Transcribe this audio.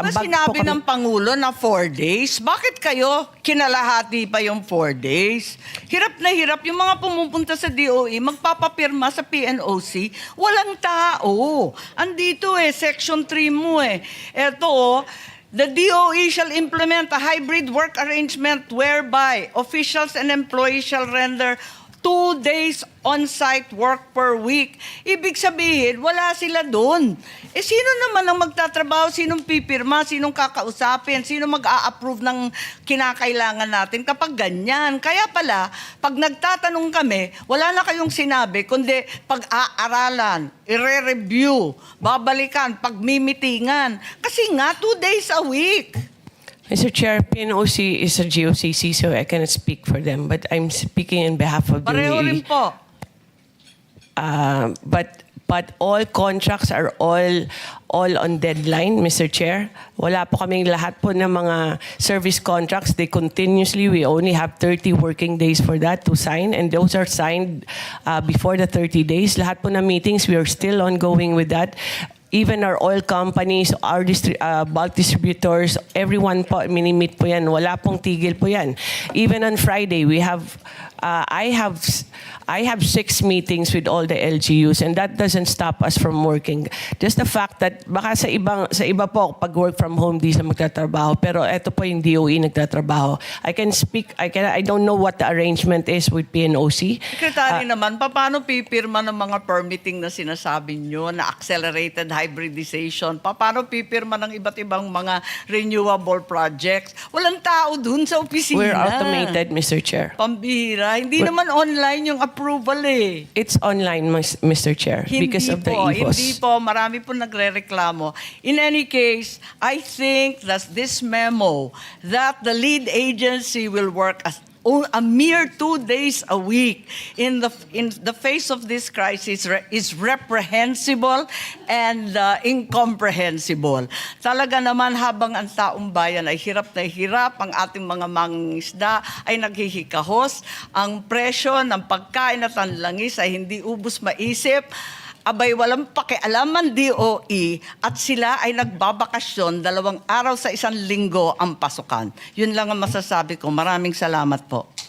ambag po sinabi kami. ng Pangulo na 4 days? Bakit kayo kinalahati pa yung 4 days? Hirap na hirap. Yung mga pumupunta sa DOE, magpapapirma sa PNOC, walang tao. Andito Section 3 mo Eto the DOE shall implement a hybrid work arrangement whereby officials and employees shall render 2 days on-site work per week. Ibig sabihin, wala sila doon. Sino naman ang magtatrabaho? Sinong pipirma? Sinong kakausapin? Sino mag-a-approve ng kinakailangan natin kapag ganyan? Kaya pala, pag nagtatanong kami, wala na kayong sinabi, kundi pag-aaralan, i-review, babalikan, pagmimitingan. Kasi nga, 2 days a week. Mr. Chair, PNOC is a GOCC, so I cannot speak for them, but I'm speaking in behalf of the Pareho rin po. But all contracts are all on deadline, Mr. Chair. Wala po kaming lahat po ng mga service contracts. They continuously, we only have 30 working days for that to sign, and those are signed before the 30 days. Lahat po ng meetings, we are still ongoing with that. Even our oil companies, our bulk distributors, everyone po, minimit po yan. Wala pong tigil po yan. Even on Friday, we have, I have 6 meetings with all the LGUs, and that doesn't stop us from working. Just the fact that baka sa iba po, pag work from home, di sila magtatrabaho. Pero eto po yung DOE nagtatrabaho. I don't know what the arrangement is with PNOC. Secretary naman, paano pipirma ng mga permitting na sinasabi nyo na accelerated hybridization? Paano pipirma ng iba't ibang mga renewable projects? Walang tao dun sa opisina. We're automated, Mr. Chair. Pambira. Hindi naman online yung approval It's online, Mr. Chair, because of the EVOS. Hindi po. Marami po nagre-reklamo. In any case, I think that this memo that the lead agency will work as a mere 2 days a week in the face of this crisis is reprehensible and incomprehensible. Talaga naman habang ang taong bayan ay hirap na hirap, ang ating mga mangingisda ay naghihikahos, ang presyo ng pagkain at ang langis ay hindi ubos maisip, abay walang pakialam ang DOE at sila ay nagbabakasyon 2 araw sa 1 linggo ang pasukan. Yun lang ang masasabi ko. Maraming salamat po.